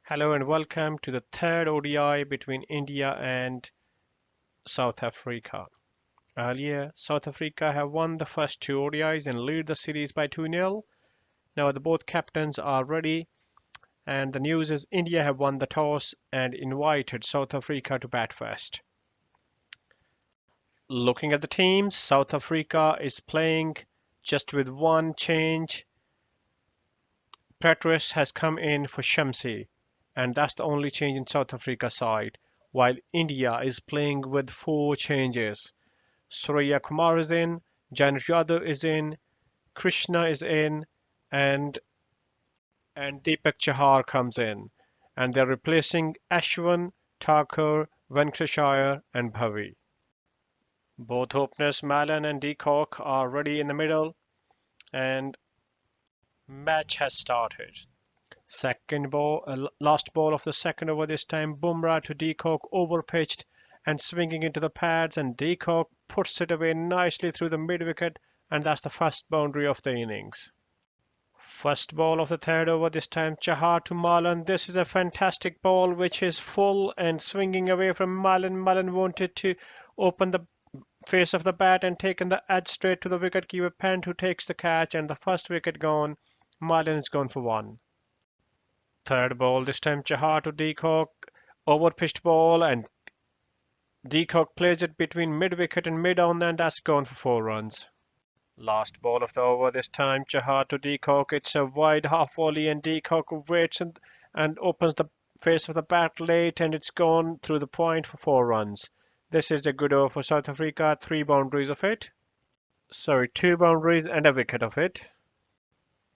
Hello and welcome to the third ODI between India and South Africa. Earlier, South Africa have won the first two ODIs and lead the series by 2-0. Now the both captains are ready and the news is India have won the toss and invited South Africa to bat first. Looking at the teams, South Africa is playing just with one change. Petrus has come in for Shamsi, and that's the only change in South Africa side, while India is playing with four changes. Surya Kumar is in, Janet Yadav is in, Krishna is in, and Deepak Chahar comes in, and they're replacing Ashwin, Thakur, Venkateshwar, and Bhavi. Both openers Malan and Deacock are ready in the middle, and match has started. Second ball, last ball of the second over this time. Bumrah to Deacock, overpitched and swinging into the pads, and Deacock puts it away nicely through the mid wicket, and that's the first boundary of the innings. First ball of the third over this time. Chahar to Malan. This is a fantastic ball which is full and swinging away from Malan. Malan wanted to open the face of the bat and taken the edge straight to the wicketkeeper Pant, who takes the catch, and the first wicket gone. Malan is gone for one. Third ball, this time Chahar to Deacock, overpitched ball, and Deacock plays it between mid-wicket and mid-on, and that's gone for 4 runs. Last ball of the over, this time Chahar to Deacock. It's a wide half volley, and Deacock waits and opens the face of the bat late, and it's gone through the point for 4 runs. This is a good over for South Africa, 3 boundaries of it. Sorry, 2 boundaries and a wicket of it.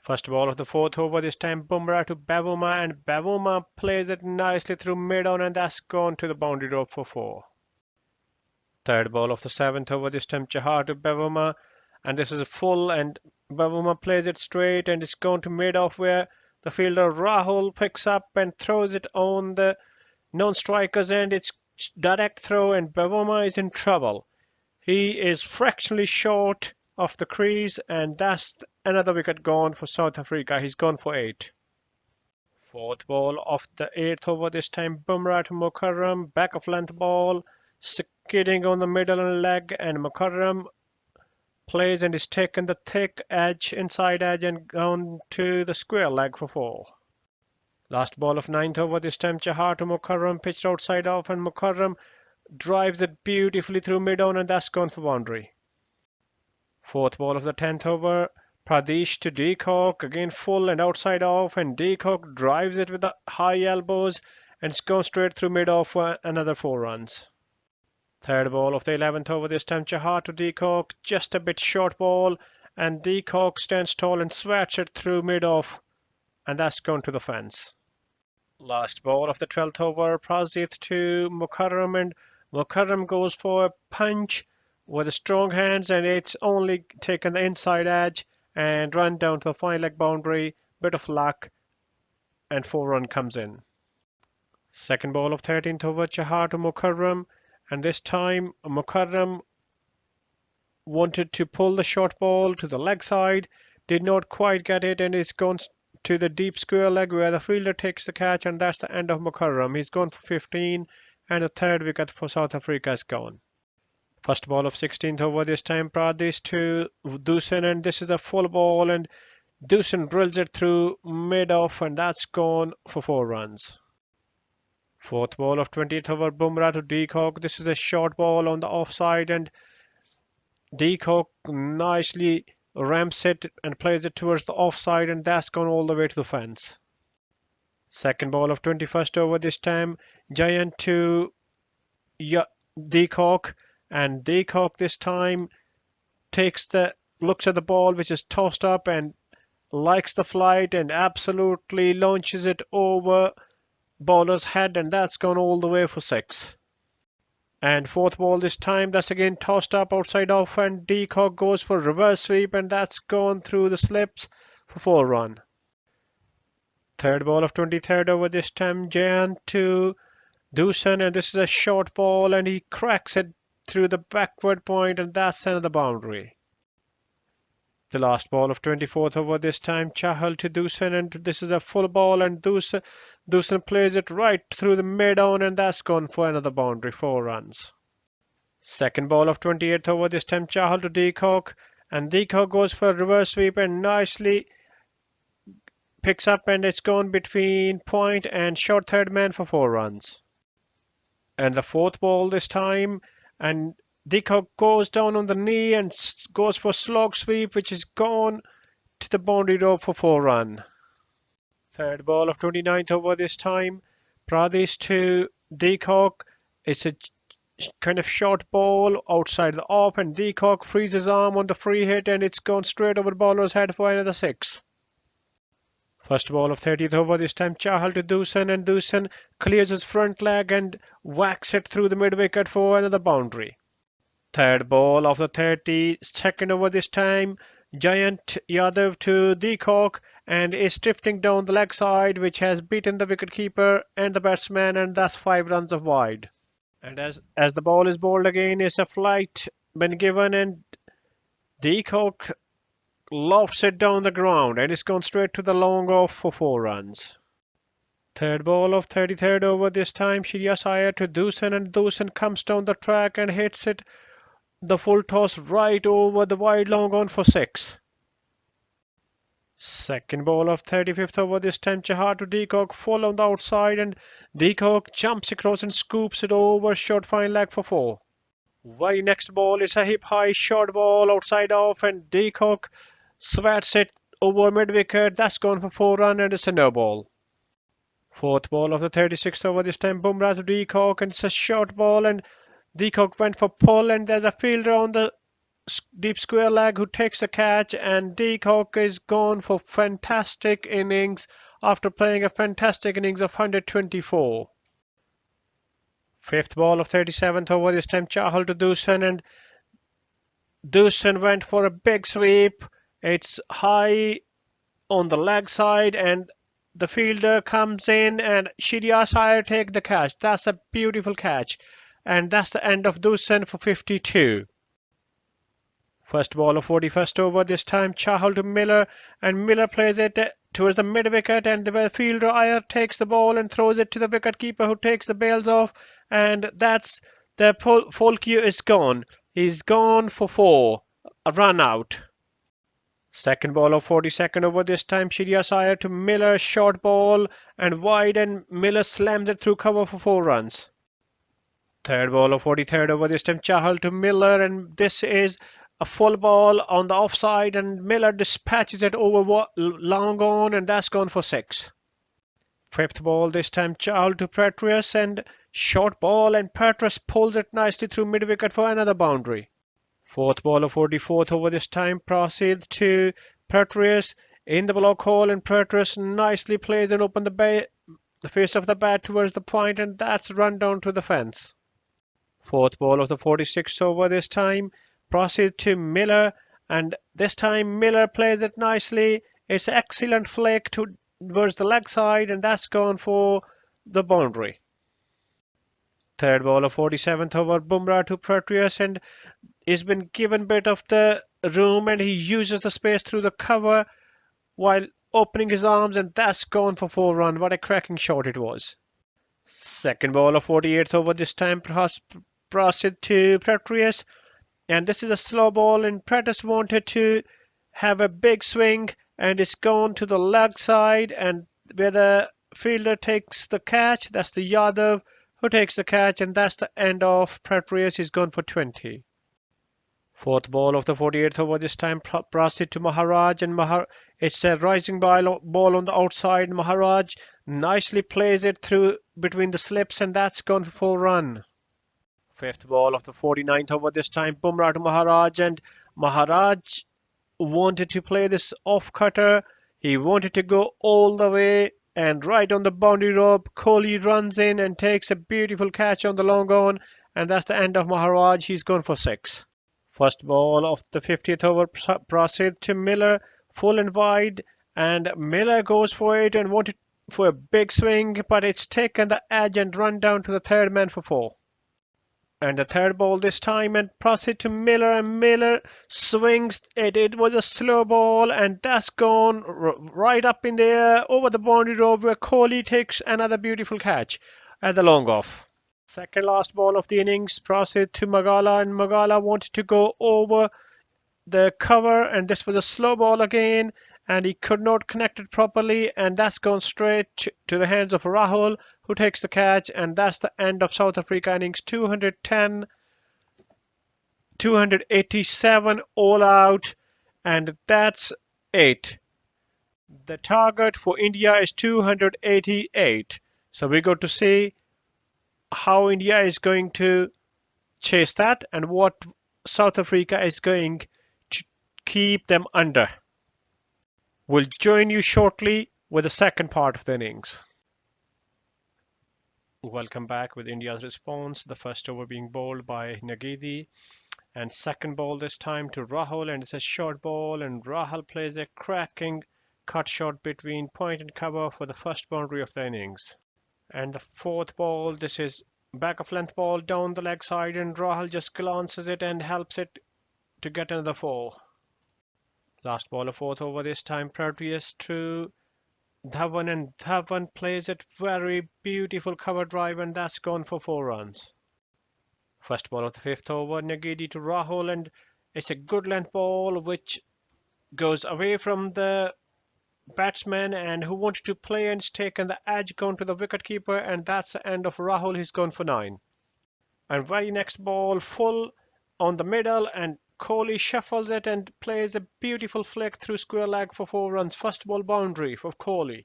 First ball of the fourth over, this time Bumrah to Bavuma, and Bavuma plays it nicely through mid-on, and that's gone to the boundary rope for 4. Third ball of the seventh over, this time Chahar to Bavuma, and this is a full, and Bavuma plays it straight, and it's gone to mid-off where the fielder Rahul picks up and throws it on the non-striker's end. It's direct throw, and Bavuma is in trouble. He is fractionally short of the crease, and that's another wicket gone for South Africa. He's gone for 8. Fourth ball of the 8th over, this time Bumrah to Mukarram, back of length ball, skidding on the middle and leg, and Mukarram plays and is taken the thick edge, inside edge, and gone to the square leg for 4. Last ball of 9th over, this time Chahar to Mukarram, pitched outside off, and Mukarram drives it beautifully through mid-on, and that's gone for boundary. Fourth ball of the 10th over, Pradesh to Deacock, again full and outside off, and Deacock drives it with the high elbows, and it's gone straight through mid-off for another 4 runs. Third ball of the 11th over, this time Chahar to Deacock, just a bit short ball, and Deacock stands tall and swats it through mid-off, and that's gone to the fence. Last ball of the 12th over, Pradesh to Mukarram, and Mukarram goes for a punch with the strong hands, and it's only taken the inside edge and run down to the fine leg boundary. Bit of luck, and 4 run comes in. Second ball of 13th over, Chahar to Mukarram, and this time Mukarram wanted to pull the short ball to the leg side, did not quite get it, and it's gone to the deep square leg where the fielder takes the catch, and that's the end of Mukarram. He's gone for 15, and the third wicket for South Africa is gone. First ball of 16th over, this time Pradesh to Dusan, and this is a full ball, and Dusan drills it through mid-off, and that's gone for 4 runs. Fourth ball of 20th over, Bumrah to Deacock. This is a short ball on the offside, and Deacock nicely ramps it and plays it towards the offside, and that's gone all the way to the fence. Second ball of 21st over, this time Giant to Deacock, and Deacock this time looks at the ball which is tossed up and likes the flight and absolutely launches it over bowler's head, and that's gone all the way for 6. And fourth ball this time, that's again tossed up outside off, and Deacock goes for reverse sweep, and that's gone through the slips for 4 run. Third ball of 23rd over, this time Giant to Dusan, and this is a short ball, and he cracks it through the backward point, and that's another boundary. The last ball of 24th over this time, Chahal to Dusan, and this is a full ball, and Dusan plays it right through the mid-on, and that's gone for another boundary, 4 runs. Second ball of 28th over this time, Chahal to Deacock, and Deacock goes for a reverse sweep and nicely picks up, and it's gone between point and short third man for 4 runs. And the fourth ball this time, and Deacock goes down on the knee and goes for slog sweep, which is gone to the boundary rope for 4 run. Third ball of 29th over this time, Pradesh to Deacock. It's a kind of short ball outside the off, and Deacock frees his arm on the free hit, and it's gone straight over the bowler's head for another 6. First ball of 30th over this time, Chahal to Dusan, and Dusan clears his front leg and whacks it through the mid wicket for another boundary. Third ball of the 32nd over this time, Giant Yadav to Deacock, and is drifting down the leg side, which has beaten the wicketkeeper and the batsman, and that's 5 runs of wide. And as the ball is bowled again, it's a flight been given, and Deacock lofts it down the ground, and it's gone straight to the long off for 4 runs. Third ball of 33rd over this time, Shreyas Iyer to Dusan, and Dusan comes down the track and hits it the full toss right over the wide long on for 6. Second ball of 35th over this time, Chahal to Deacock, full on the outside, and Deacock jumps across and scoops it over short fine leg for 4. Very next ball is a hip high short ball outside off, and Deacock swats it over mid wicket. That's gone for 4 run, and it's a no ball. Fourth ball of the 36th over this time, Bumrah to Deacock, and it's a short ball, and Deacock went for pull, and there's a fielder on the deep square leg who takes the catch, and Deacock is gone for fantastic innings after playing a fantastic innings of 124. Fifth ball of 37th over this time, Chahal to Dusan, and Dusan went for a big sweep. It's high on the leg side, and the fielder comes in, and Shreyas Iyer take the catch. That's a beautiful catch, and that's the end of Dusan for 52. First ball of 41st over this time, Chahal to Miller, and Miller plays it towards the mid wicket, and the fielder Iyer takes the ball and throws it to the wicketkeeper, who takes the bails off, and that's the full cue is gone. He's gone for 4, a run out. Second ball of 42nd over this time, Shreyas Iyer to Miller, short ball and wide, and Miller slams it through cover for 4 runs. Third ball of 43rd over this time, Chahal to Miller, and this is a full ball on the offside, and Miller dispatches it over long on, and that's gone for 6. Fifth ball this time, Chahal to Petrus, and short ball, and Petrus pulls it nicely through mid wicket for another boundary. Fourth ball of 44th over this time, Prasid to Petrus in the block hole, and Petrus nicely plays and open the face of the bat towards the point, and that's run down to the fence. Fourth ball of the 46th over this time, Prasid to Miller, and this time Miller plays it nicely. It's an excellent flick towards the leg side, and that's gone for the boundary. Third ball of 47th over, Bumrah to Petrus, and he's been given a bit of the room, and he uses the space through the cover while opening his arms, and that's gone for 4 run. What a cracking shot it was. Second ball of 48th over this time, Prasid to Petrus, and this is a slow ball, and Petrus wanted to have a big swing, and it's gone to the leg side, and where the fielder takes the catch, that's the Yadav who takes the catch, and that's the end of Petrus. He's gone for 20. Fourth ball of the 48th over this time, Prasid to Maharaj, and it's a rising ball on the outside. Maharaj nicely plays it through between the slips, and that's gone for 4 run. Fifth ball of the 49th over this time, Bumrah to Maharaj, and Maharaj wanted to play this off cutter. He wanted to go all the way, and right on the boundary rope, Kohli runs in and takes a beautiful catch on the long on, and that's the end of Maharaj. He's gone for 6. First ball of the 50th over, Prasid to Miller, full and wide, and Miller goes for it and wanted for a big swing, but it's taken the edge and run down to the third man for 4. And the third ball this time and proceed to Miller, and Miller swings it. It was a slow ball and that's gone right up in the air over the boundary rope where Kohli takes another beautiful catch at the long off. Second last ball of the innings proceed to Magala, and Magala wanted to go over the cover, and this was a slow ball again, and he could not connect it properly, and that's gone straight to the hands of Rahul, who takes the catch, and that's the end of South Africa innings. 210, 287 all out, and that's it. The target for India is 288. So we got to see how India is going to chase that and what South Africa is going to keep them under. We'll join you shortly with the second part of the innings. Welcome back with India's response. The first over being bowled by Nagidi, and second ball this time to Rahul, and it's a short ball, and Rahul plays a cracking cut shot between point and cover for the first boundary of the innings. And the fourth ball, this is back of length ball down the leg side, and Rahul just glances it and helps it to get another four. Last ball of fourth over this time, Proteus to Dhawan, and Dhawan plays it very beautiful cover drive, and that's gone for 4 runs. First ball of the fifth over, Nagidi to Rahul, and it's a good length ball which goes away from the batsman and who wanted to play, and it's taken the edge gone to the wicketkeeper, and that's the end of Rahul. He's gone for 9. And very next ball full on the middle, and Kohli shuffles it and plays a beautiful flick through square leg for 4 runs. First ball boundary for Kohli.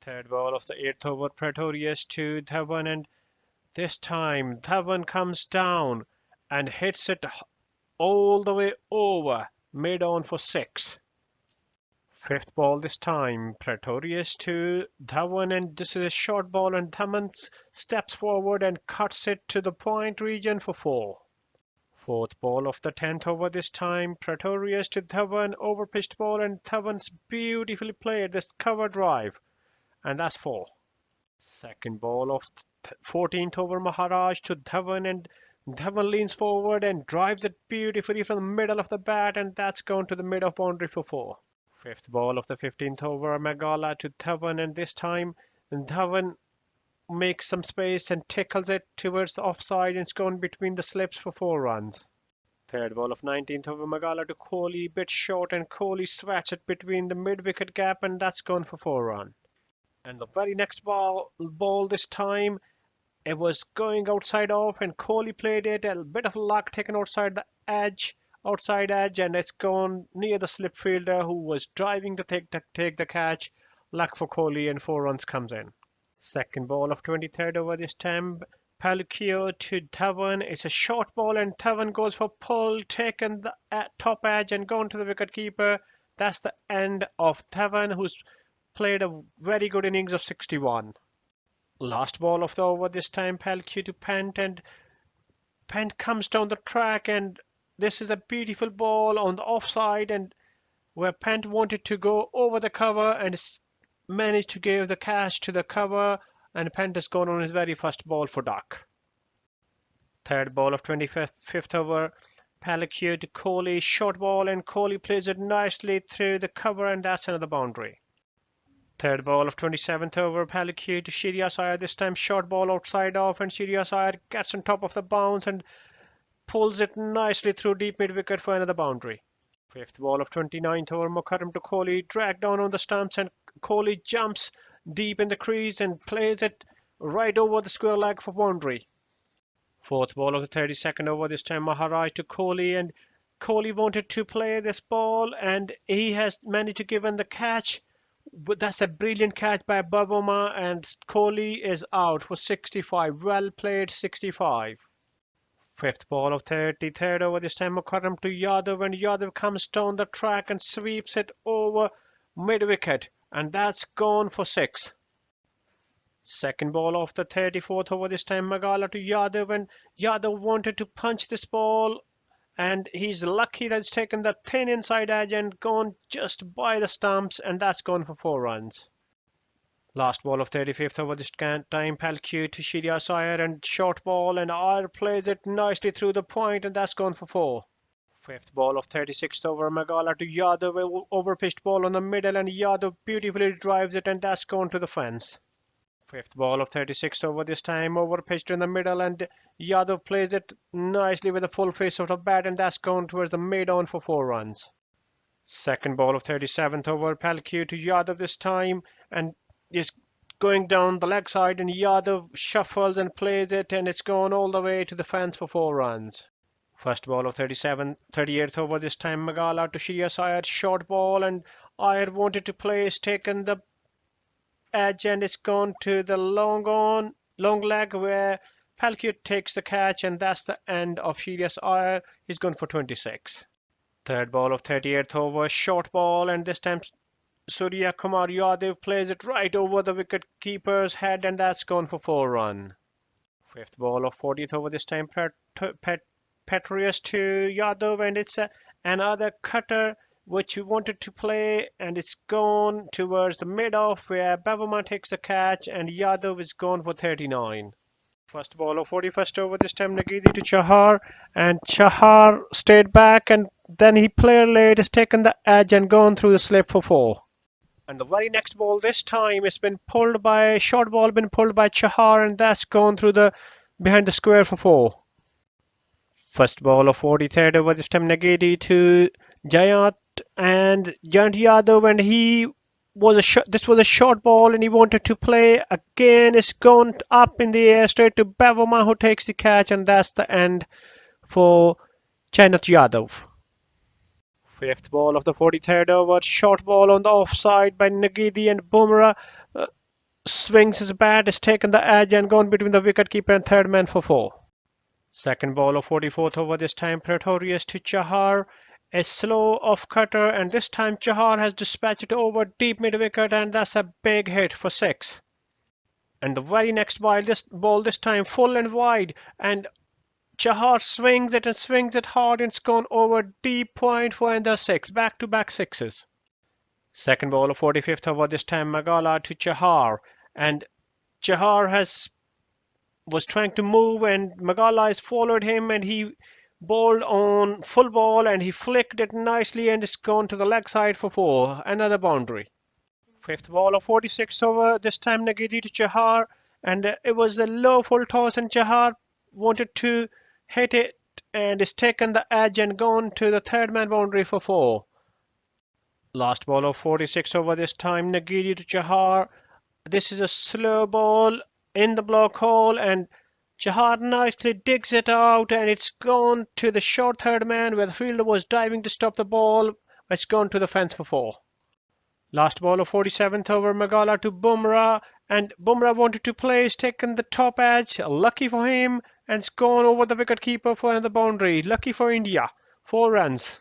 Third ball of the eighth over, Pretorius to Dhawan, and this time Dhawan comes down and hits it all the way over mid-on for 6. Fifth ball this time, Pretorius to Dhawan, and this is a short ball, and Dhawan steps forward and cuts it to the point region for 4. Fourth ball of the 10th over this time, Pretorius to Dhawan, over pitched ball, and Dhawan's beautifully played this cover drive, and that's 4. Second ball of 14th over, Maharaj to Dhawan, and Dhawan leans forward and drives it beautifully from the middle of the bat, and that's gone to the mid-off boundary for 4. Fifth ball of the 15th over, Magala to Dhawan, and this time Dhawan makes some space and tickles it towards the offside, and it's gone between the slips for 4 runs. Third ball of 19th over, Magala to Kohli, bit short, and Kohli swats it between the mid-wicket gap, and that's gone for 4 runs. And the very next ball this time, it was going outside off, and Kohli played it, a bit of luck taken outside the edge, and it's gone near the slip fielder who was driving to take the catch. Luck for Kohli, and 4 runs comes in. Second ball of 23rd over this time, Palukio to Dhawan. It's a short ball, and Dhawan goes for pull, taken the top edge and gone to the wicketkeeper. That's the end of Dhawan, who's played a very good innings of 61. Last ball of the over this time, Palukio to Pant, and Pant comes down the track, and this is a beautiful ball on the offside, and where Pant wanted to go over the cover and managed to give the catch to the cover, and Pant has gone on his very first ball for duck. Third ball of 25th over, Palukio to Kohli, short ball, and Kohli plays it nicely through the cover, and that's another boundary. Third ball of 27th over, Palukio to Shreyas Iyer, this time short ball outside off, and Shreyas Iyer gets on top of the bounce and pulls it nicely through deep mid-wicket for another boundary. Fifth ball of 29th over, Mukarram to Kohli, dragged down on the stumps, and Kohli jumps deep in the crease and plays it right over the square leg for boundary. Fourth ball of the 32nd over, this time Maharaj to Kohli, and Kohli wanted to play this ball, and he has managed to give him the catch. But that's a brilliant catch by Baboma, and Kohli is out for 65. Well played, 65. Fifth ball of 33rd over, this time Mukarram to Yadav, and Yadav comes down the track and sweeps it over mid-wicket, and that's gone for 6. Second ball of the 34th over, this time Magala to Yadav, and Yadav wanted to punch this ball, and he's lucky that it's taken the thin inside edge and gone just by the stumps, and that's gone for 4 runs. Last ball of 35th over this time, Palku to Shirias Iyer and short ball, and Iyer plays it nicely through the point, and that's gone for 4. Fifth ball of 36th over, Magala to Yadav, overpitched ball on the middle, and Yadav beautifully drives it, and that's gone to the fence. Fifth ball of 36th over this time, overpitched in the middle, and Yadav plays it nicely with a full face of the bat, and that's gone towards the mid-on for 4 runs. Second ball of 37th over, Palku to Yadav this time, and is going down the leg side, and Yadav shuffles and plays it, and it's gone all the way to the fence for 4 runs. First ball of 38th over this time, Magala to Shirias Iyer, short ball, and Iyer wanted to play, it's taken the edge, and it's gone to the long leg where Palku takes the catch, and that's the end of Shirias Iyer. He's gone for 26. Third ball of 38th over, short ball, and this time Surya Kumar Yadav plays it right over the wicket keeper's head, and that's gone for 4 runs. Fifth ball of 40th over this time, Petrius to Yadav, and it's another cutter which he wanted to play, and it's gone towards the mid-off where Bavuma takes the catch, and Yadav is gone for 39. First ball of 41st over this time, Nagidi to Chahar, and Chahar stayed back, and then he player late has taken the edge and gone through the slip for 4. And the very next ball this time it's been pulled by short ball, been pulled by Chahar, and that's gone through the behind the square for 4. First ball of 43rd over this time, Nagidi to Jayant, and Jayant Yadav, and this was a short ball, and he wanted to play again. It's gone up in the air straight to Bavuma, who takes the catch, and that's the end for Jayant Yadav. Fifth ball of the 43rd over, short ball on the offside by Nagidi, and Bumrah swings his bat, has taken the edge and gone between the wicketkeeper and third man for 4. Second ball of 44th over this time, Pretorius to Chahar, a slow off cutter, and this time Chahar has dispatched it over deep mid wicket, and that's a big hit for 6. And the very next ball this time full and wide, and Chahar swings it and swings it hard, and it's gone over deep point for another 6, back-to-back 6s. Second ball of 45th over this time, Magala to Chahar, and Chahar was trying to move, and Magala has followed him, and he bowled on full ball, and he flicked it nicely, and it's gone to the leg side for 4, another boundary. Fifth ball of 46th over, this time Nagidi to Chahar, and it was a low full toss, and Chahar wanted to hit it, and it's taken the edge and gone to the third man boundary for 4. Last ball of 46 over this time, Nagidi to Chahar. This is a slow ball in the block hole, and Chahar nicely digs it out, and it's gone to the short third man where the fielder was diving to stop the ball. It's gone to the fence for 4. Last ball of 47th over, Magala to Bumrah, and Bumrah wanted to play, he's taken the top edge, lucky for him, and it's gone over the wicketkeeper for another boundary. Lucky for India, 4 runs.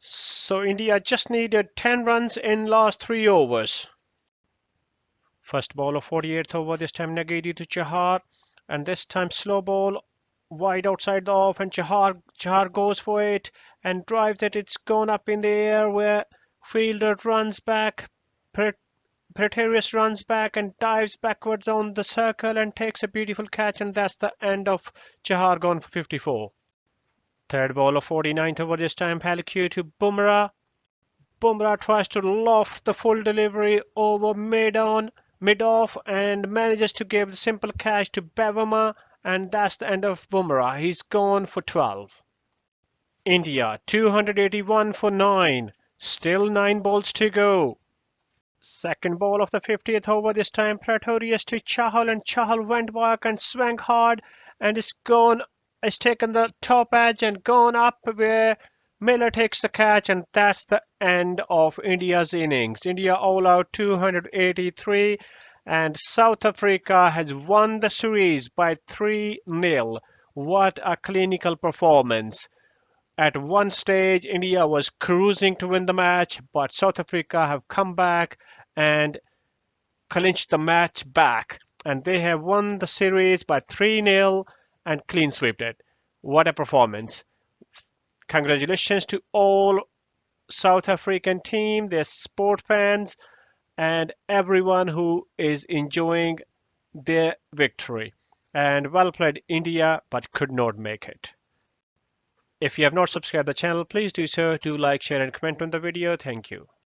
So India just needed 10 runs in last 3 overs. First ball of 48th over, this time Nagidi to Chahar, and this time slow ball wide outside the off, and Chahar goes for it and drives it. It's gone up in the air where fielder runs back, Pretorius runs back and dives backwards on the circle and takes a beautiful catch, and that's the end of Chahar, gone for 54. Third ball of 49th over, this time Palku to Bumrah. Bumrah tries to loft the full delivery over mid-off and manages to give the simple catch to Bavuma, and that's the end of Bumrah. He's gone for 12. India 281 for 9. Still 9 balls to go. Second ball of the 50th over, this time Pretorius to Chahal, and Chahal went back and swung hard, and it's taken the top edge and gone up where Miller takes the catch, and that's the end of India's innings. India all out 283, and South Africa has won the series by 3-0. What a clinical performance. At one stage, India was cruising to win the match, but South Africa have come back and clinched the match back, and they have won the series by 3-0 and clean swept it. What a performance. Congratulations to all South African team, their sport fans, and everyone who is enjoying their victory. And well played India, but could not make it. If you have not subscribed the channel, please do so. Do like, share and comment on the video. Thank you.